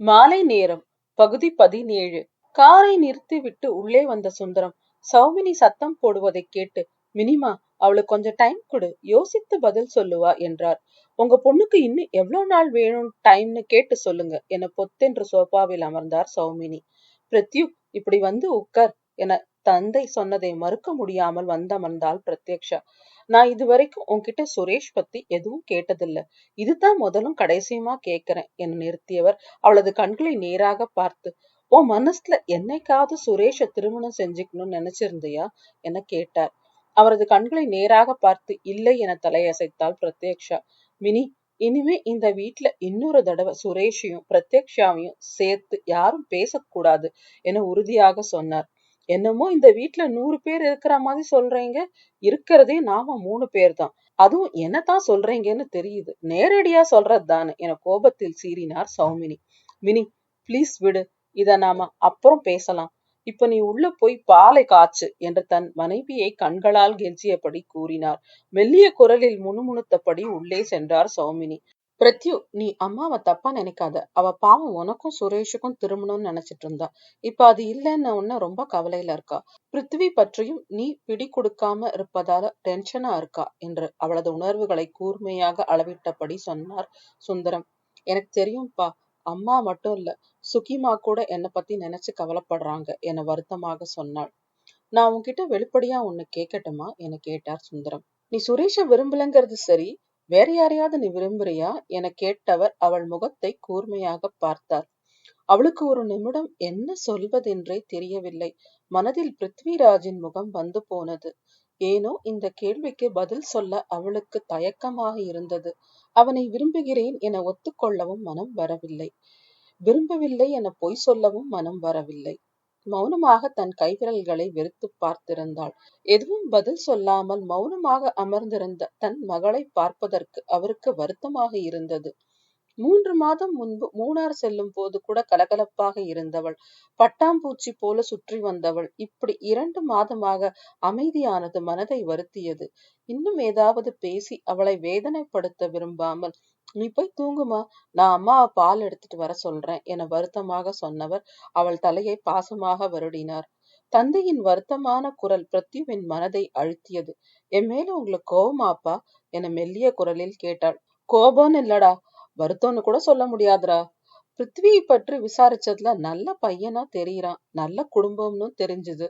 மாலை நேரம். பகுதி 17. காரை நிறுத்திவிட்டு உள்ளே வந்த சுந்தரம் சௌமினி சத்தம் போடுவதை கேட்டு, மினிமா, அவளுக்கு கொஞ்சம் டைம் கொடு, யோசித்து பதில் சொல்லுவா என்றார். உங்க பொண்ணுக்கு இன்னும் எவ்வளவு நாள் வேணும் டைம்னு கேட்டு சொல்லுங்க என பொத்தென்று சோபாவில் அமர்ந்தார் சௌமினி. பிரத்யு, இப்படி வந்து உட்கார் என தந்தை சொன்னதை மறுக்க முடியாமல் வந்தமர்ந்தாள் பிரத்யக்ஷா. நான் இதுவரைக்கும் உன்கிட்ட சுரேஷ் பத்தி எதுவும் கேட்டதில்ல, இதுதான் முதலும் கடைசியுமா கேக்குறேன் என நிறுத்தியவர் அவளது கண்களை நேராக பார்த்து, உன் மனசுல என்னைக்காவது சுரேஷ திருமணம் செஞ்சுக்கணும்னு நினைச்சிருந்தியா என கேட்டார். அவரது கண்களை நேராக பார்த்து இல்லை என தலையசைத்தாள் பிரத்யக்ஷா. மினி, இனிமே இந்த வீட்டுல இன்னொரு தடவை சுரேஷையும் பிரத்யக்ஷாவையும் சேர்த்து யாரும் பேசக்கூடாது என உறுதியாக சொன்னார். என்னமோ இந்த வீட்டுல 100 பேர் இருக்கிற மாதிரி சொல்றீங்க, இருக்கிறதே நாம 3 பேர் தான், அதுவும் என்னதான் சொல்றீங்கன்னு தெரியுது, நேரடியா சொல்றது தானே என கோபத்தில் சீறினார் சௌமினி. மினி, பிளீஸ் விடு, இத நாம அப்புறம் பேசலாம், இப்ப நீ உள்ள போய் பாலை காய்ச்சு என்று தன் மனைவியை கண்களால் கெஞ்சியபடி கூறினார். மெல்லிய குரலில் முணுமுணுத்தபடி உள்ளே சென்றார் சௌமினி. பிரத்யு, நீ அம்மாவை தப்பா நினைக்காத, அவ பாவம் உனக்கும் சுரேஷுக்கும் திருமணம்னு நினைச்சிட்டு இருந்தா, இப்ப அது இல்லைன்னு உன்ன ரொம்ப கவலையில இருக்கா. பிருத்திவி பற்றியும் நீ பிடி கொடுக்காம இருப்பதால டென்ஷனா இருக்கா என்று அவளது உணர்வுகளை கூர்மையாக அளவிட்டபடி சொன்னார் சுந்தரம். எனக்கு தெரியும்பா, அம்மா மட்டும் இல்ல, சுகிமா கூட என்னை பத்தி நினைச்சு கவலைப்படுறாங்க என வருத்தமாக சொன்னாள். நான் உன்கிட்ட வெளிப்படையா ஒண்ணு கேட்கட்டுமா என கேட்டார் சுந்தரம். நீ சுரேஷ விரும்பலங்கிறது சரி, வேற யாரையாவது நீ விரும்புறியா என கேட்டவர் அவள் முகத்தை கூர்மையாக பார்த்தார். அவளுக்கு ஒரு நிமிடம் என்ன சொல்வதென்றே தெரியவில்லை. மனதில் பிருத்விராஜின் முகம் வந்து போனது. ஏனோ இந்த கேள்விக்கு பதில் சொல்ல அவளுக்கு தயக்கமாக இருந்தது. அவனை விரும்புகிறேன் என ஒத்துக்கொள்ளவும் மனம் வரவில்லை, விரும்பவில்லை என பொய் சொல்லவும் மனம் வரவில்லை. மௌனமாக தன் கைவிரல்களை வெறுத்து பார்த்திருந்தாள். எதுவும் பதில் சொல்லாமல் மௌனமாக அமர்ந்திருந்த தன் மகளை பார்ப்பதற்கு அவருக்கு வருத்தமாக இருந்தது. 3 மாதம் முன்பு மூணார் செல்லும் போது கூட கலகலப்பாக இருந்தவள், பட்டாம்பூச்சி போல சுற்றி வந்தவள், இப்படி 2 மாதமாக அமைதியானது மனதை வருத்தியது. இன்னும் ஏதாவது பேசி அவளை வேதனைப்படுத்த விரும்பாமல், நீ போய் தூங்குமா, நான் அம்மாவை பால் எடுத்துட்டு வர சொல்றேன் என வருத்தமாக சொன்னவர் அவள் தலையை பாசமாக வருடினார். தந்தையின் வருத்தமான குரல் பிரத்யுவின் மனதை அழுத்தியது. என் மேல உங்களுக்கு கோபமாப்பா என மெல்லிய குரலில் கேட்டாள். கோபம்னு இல்லடா, வருத்தம்னு கூட சொல்ல முடியாதுரா. பிருத்வியை பற்றி விசாரிச்சதுல நல்ல பையனா தெரியறான், நல்ல குடும்பம்னு தெரிஞ்சது.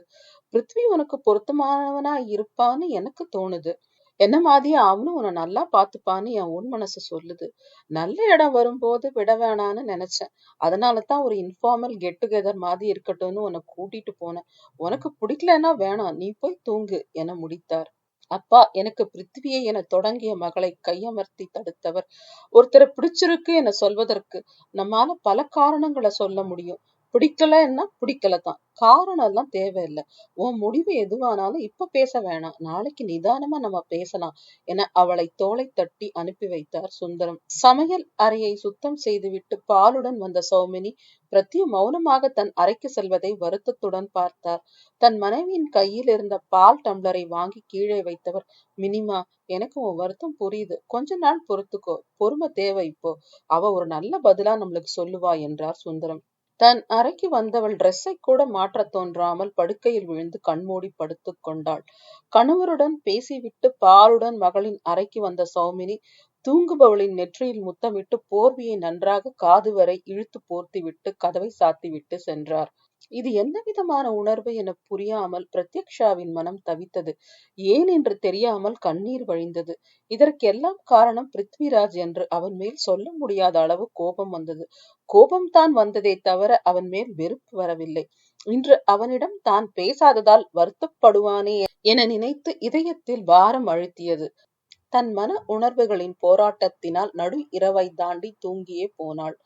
பிருத்வி உனக்கு பொருத்தமானவனா இருப்பான்னு எனக்கு தோணுது. என்ன மாதிரியே அவனும் உன்னை நல்லா பாத்துப்பான்னு என் உன் மனசு சொல்லுது. நல்ல இடம் வரும்போது விட வேணான்னு நினைச்சேன், அதனாலதான் ஒரு இன்ஃபார்மல் கெட் டுகெதர் மாதிரி இருக்கட்டும்னு உன்னை கூட்டிட்டு போனேன். உனக்கு பிடிக்கலன்னா வேணாம், நீ போய் தூங்கு என முடித்தார். அப்பா, எனக்கு பிருத்திவியை என தொடங்கிய மகளை கையமர்த்தி தடுத்தவர், ஒருத்தரை பிடிச்சிருக்கு என சொல்வதற்கு நம்மால பல காரணங்களை சொல்ல முடியும், பிடிக்கலன்னா பிடிக்கலதான், காரணம் எல்லாம் தேவையில்லை. உன் முடிவு எதுவானாலும் இப்ப பேச வேணாம், நாளைக்கு நிதானமா நம்ம பேசலாம் என அவளை தோளை தட்டி அனுப்பி வைத்தார் சுந்தரம். சமையல் அறையை சுத்தம் செய்துவிட்டு பாலுடன் வந்த சௌமினி பிரத்யு மௌனமாக தன் அறைக்கு செல்வதை வருத்தத்துடன் பார்த்தார். தன் மனைவியின் கையில் இருந்த பால் டம்ளரை வாங்கி கீழே வைத்தவர், மினிமா, எனக்கு உன் வருத்தம் புரியுது, கொஞ்ச நாள் பொறுத்துக்கோ, பொறுமை தேவை, இப்போ அவ ஒரு நல்ல பதிலா நம்மளுக்கு சொல்லுவா என்றார் சுந்தரம். தன் அறைக்கு வந்தவள் டிரெஸ்ஸை கூட மாற்ற தோன்றாமல் படுக்கையில் விழுந்து கண்மூடி படுத்துக் கொண்டாள். கணவருடன் பேசிவிட்டு பாலுடன் மகளின் அறைக்கு வந்த சௌமினி தூங்குபவளின் நெற்றியில் முத்தமிட்டு போர்வையை நன்றாக காது வரை இழுத்து போர்த்திவிட்டு கதவை சாத்திவிட்டு சென்றார். இது என்ன விதமான உணர்வு என புரியாமல் பிரத்யக்ஷாவின் மனம் தவித்தது. ஏன் என்று தெரியாமல் கண்ணீர் வழிந்தது. இதற்கெல்லாம் காரணம் பிருத்விராஜ் என்று அவன் மேல் சொல்ல முடியாத அளவு கோபம் வந்தது. கோபம்தான் வந்ததே தவிர அவன் மேல் வெறுப்பு வரவில்லை. இன்று அவனிடம் தான் பேசாததால் வருத்தப்படுவானே என நினைத்து இதயத்தில் பாரம் அழுத்தியது. தன் மன உணர்வுகளின் போராட்டத்தினால் நடு இரவை தாண்டி தூங்கியே போனாள்.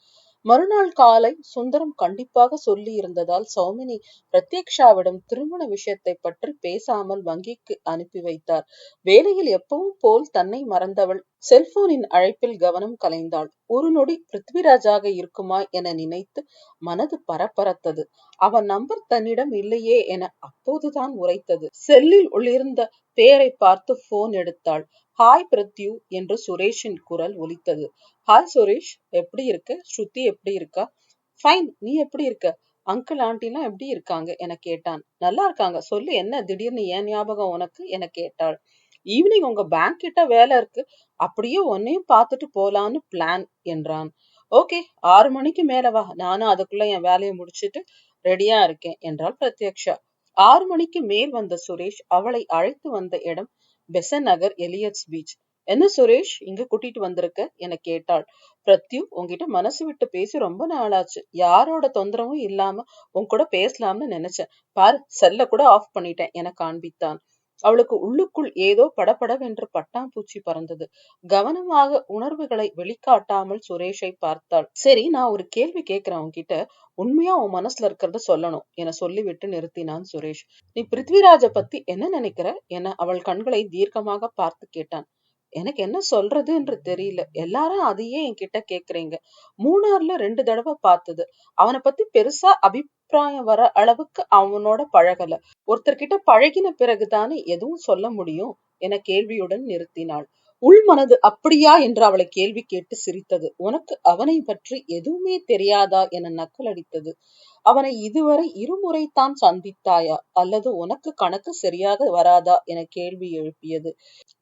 மறுநாள் காலை சுந்தரம் கண்டிப்பாக சொல்லி இருந்ததால் சௌமினி பிரத்யக்ஷாவிடம் திருமண விஷயத்தை பற்றி பேசாமல் வங்கிக்கு அனுப்பி வைத்தார். வேலையில் எப்பவும் போல் தன்னை மறந்தவள் செல்போனின் அழைப்பில் கவனம் கலைந்தாள். ஒரு நொடி பிருத்விராஜாக இருக்குமா என நினைத்து மனது பரபரத்தது. அவன் நம்பர் தன்னிடம் இல்லையே என அப்போதுதான் உரைத்தது. செல்லில் உள்ளிருந்த பேரை பார்த்து போன் எடுத்தாள். ஹாய் பிரத்யு என்று சுரேஷின் குரல் ஒலித்தது. ஹாய் சுரேஷ், எப்படி இருக்க? ஸ்ருதி எப்படி இருக்கா? ஃபைன், நீ எப்படி இருக்க? அங்கிள் ஆண்டிலாம் எப்படி இருக்காங்க என கேட்டான். நல்லா இருக்காங்க. சொல்லு, என்ன திடீர்னு ஏன் ஞாபகம் உனக்கு என கேட்டாள். ஈவினிங் உங்க பேங்க் கிட்ட வேலை இருக்கு, அப்படியே உன்னையும் பார்த்துட்டு போலான்னு பிளான் என்றான். ஓகே, 6 மணிக்கு மேல வா, நானும் அதுக்குள்ள என் வேலையை முடிச்சிட்டு ரெடியா இருக்கேன் என்றாள் பிரத்யக்ஷா. 6 மணிக்கு மேல் வந்த சுரேஷ் அவளை அழைத்து வந்த இடம் பெசன் நகர் எலியட்ஸ் பீச். என்ன சுரேஷ், இங்க கூட்டிட்டு வந்திருக்க என கேட்டாள். பிரத்யு, உன்கிட்ட மனசு விட்டு பேசி ரொம்ப நாளாச்சு, யாரோட தொந்தரவும் இல்லாம உன் கூட பேசலாம்னு நினைச்சேன். பாரு, செல்ல கூட ஆஃப் பண்ணிட்டேன் என காண்பித்தான். அவளுக்கு உள்ளுக்குள் ஏதோ படபடவென்று பட்டாம்பூச்சி பறந்தது. கவனமாக உணர்வுகளை வெளிக்காட்டாமல் சுரேஷை பார்த்தாள். சரி, நான் ஒரு கேள்வி கேட்கிறேன் உன்கிட்ட, உண்மையா உன் மனசுல இருக்கிறத சொல்லணும் என சொல்லிவிட்டு நிறுத்தினான் சுரேஷ். நீ பிருத்விராஜ பத்தி என்ன நினைக்கிற என அவள் கண்களை தீர்க்கமாக பார்த்து கேட்டான். எனக்கு என்ன சொல்றது என்று தெரியல, எல்லாரும் அதையே என்கிட்ட கேக்குறீங்க. மூணார்ல 2 தடவை பார்த்தது, அவனை பத்தி பெருசா அபிப்பிராயம் வர அளவுக்கு அவனோட பழகல. ஒருத்தர்கிட்ட பழகின பிறகுதானே எதுவும் சொல்ல முடியும் என கேள்வியுடன் நிறுத்தினாள். உள் மனது அப்படியா என்று அவளை கேள்வி கேட்டு சிரித்தது. உனக்கு அவனை பற்றி எதுவுமே தெரியாதா என நக்கல் அடித்தது. அவனை இதுவரை 2 முறைதான் சந்தித்தாயா, அல்லது உனக்கு கணக்கு சரியாக வராதா என கேள்வி எழுப்பியது.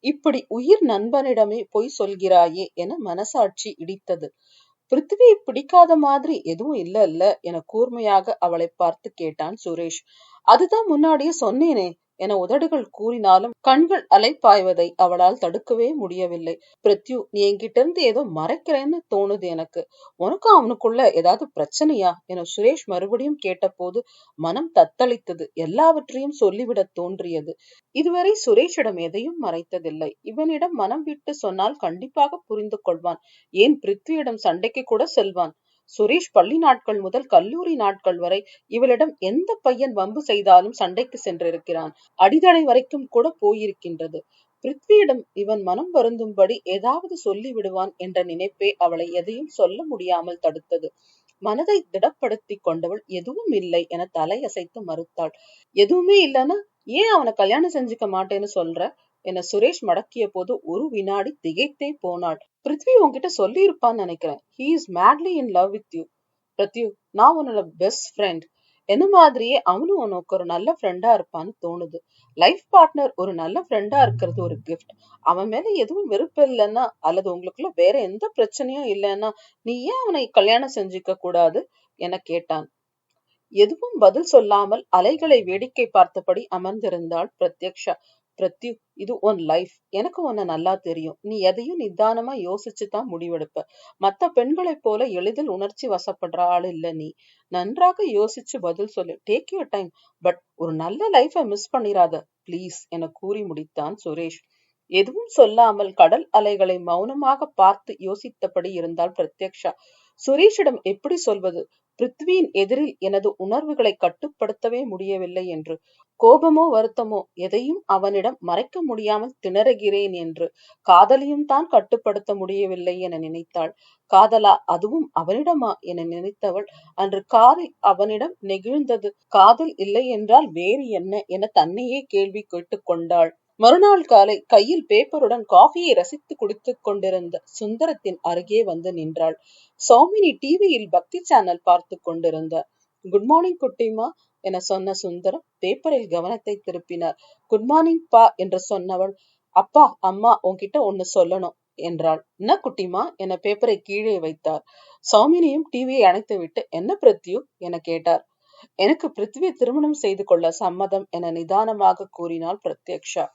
இப்படி உயிர் நண்பனிடமே பொய் சொல்கிறாயே என மனசாட்சி இடித்தது. பிருத்திவியை பிடிக்காத மாதிரி எதுவும் இல்ல என கூர்மையாக அவளை பார்த்து கேட்டான் சுரேஷ். அதுதான் முன்னாடியே சொன்னேனே என உதடுகள் கூறினாலும் கண்கள் அலைப்பாய்வதை அவளால் தடுக்கவே முடியவில்லை. பிருத்யு, நீ என்கிட்ட இருந்து ஏதோ மறைக்கிறேன்னு தோணுது எனக்கு. உனக்கும் அவனுக்குள்ள ஏதாவது பிரச்சனையா என சுரேஷ் மறுபடியும் கேட்டபோது மனம் தத்தளித்தது. எல்லாவற்றையும் சொல்லிவிட தோன்றியது. இதுவரை சுரேஷிடம் எதையும் மறைத்ததில்லை. இவனிடம் மனம் விட்டு சொன்னால் கண்டிப்பாக புரிந்து கொள்வான். ஏன் பிருத்வியிடம் சண்டைக்கு கூட செல்வான். சுரேஷ் பள்ளி நாட்கள் முதல் கல்லூரி நாட்கள் வரை இவளிடம் எந்த பையன் வம்பு செய்தாலும் சண்டைக்கு சென்றிருக்கிறான். அடிதடை வரைக்கும் கூட போயிருக்கின்றது. பிருத்வியிடம் இவன் மனம் வருந்தும்படி ஏதாவது சொல்லி விடுவான் என்ற நினைப்பே அவளை எதையும் சொல்ல முடியாமல் தடுத்தது. மனதை திடப்படுத்தி கொண்டவள் எதுவும் இல்லை என தலையசைத்து மறுத்தாள். எதுவுமே இல்லைன்னா ஏன் அவனை கல்யாணம் செஞ்சுக்க மாட்டேன்னு சொல்ற என சுரேஷ் மடக்கிய போது ஒரு வினாடி திகைத்தே போனாள். பிருத்வி உன்கிட்ட சொல்லி இருப்பான்னு நினைக்கிறேன். He is madly in love with you. Prathyu, நான் உன்னோட பெஸ்ட் ஃப்ரெண்ட், என்ன மாதிரியே அவனும் உனக்கு ஒரு நல்ல ஃப்ரெண்டா இருப்பான்னு தோணுது. லைஃப் பார்ட்னர் ஒரு நல்ல ஃப்ரெண்டா இருக்கிறது ஒரு கிஃப்ட். அவன் மேல எதுவும் வெறுப்பு இல்லைன்னா, அல்லது உங்களுக்குள்ள வேற எந்த பிரச்சனையும் இல்லைன்னா, நீ ஏன் அவனை கல்யாணம் செஞ்சுக்க கூடாது என கேட்டான். எதுவும் பதில் சொல்லாமல் அலைகளை வேடிக்கை பார்த்தபடி அமர்ந்திருந்தாள் பிரத்யக்ஷா. பிரத்யு, இது உன் லைஃப், எனக்கு உன்னை நல்லா தெரியும். நீ எதையும் நிதானமா யோசிச்சுதான் முடிவெடுப்ப. மத்த பெண்களைப் போல எளிதில் உணர்ச்சி வசப்படுற ஆள் இல்ல நீ. நன்றாக யோசிச்சு பதில் சொல்லு. டேக் யூர் டைம், பட் ஒரு நல்ல லைஃபை மிஸ் பண்ணிராத பிளீஸ் என கூறி முடித்தான் சுரேஷ். எதுவும் சொல்லாமல் கடல் அலைகளை மௌனமாக பார்த்து யோசித்தபடி இருந்தாள் பிரத்யக்ஷா. சுரேஷிடம் எப்படி சொல்வது? பிருத்வியின் எதிரில் எனது உணர்வுகளை கட்டுப்படுத்தவே முடியவில்லை என்று, கோபமோ வருத்தமோ எதையும் அவனிடம் மறைக்க முடியாமல் திணறுகிறேன் என்று, காதலையும் தான் கட்டுப்படுத்த முடியவில்லை என நினைத்தாள். காதலா, அதுவும் அவனிடமா என நினைத்தவள் அன்று காரில் அவனிடம் நெகிழ்ந்தது காதல் இல்லை என்றால் வேறு என்ன என தன்னையே கேள்வி கேட்டுக் கொண்டாள். மறுநாள் காலை கையில் பேப்பருடன் காஃபியை ரசித்து குடித்துக் கொண்டிருந்த சுந்தரத்தின் அருகே வந்து நின்றாள். சௌமினி டிவியில் பக்தி சேனல் பார்த்து கொண்டிருந்தார். குட் மார்னிங் குட்டிமா என சொன்ன சுந்தரம் பேப்பரில் கவனத்தை திருப்பினார். குட் மார்னிங் பா என்று சொன்னவள், அப்பா அம்மா உன்கிட்ட ஒன்னு சொல்லணும் என்றாள். என்ன குட்டிமா என பேப்பரை கீழே வைத்தார். சௌமினியும் டிவியை அணைத்து விட்டு, என்ன பிரத்யு என கேட்டார். எனக்கு பிருத்வியை திருமணம் செய்து கொள்ள சம்மதம் என நிதானமாக கூறினாள் பிரத்யக்ஷா.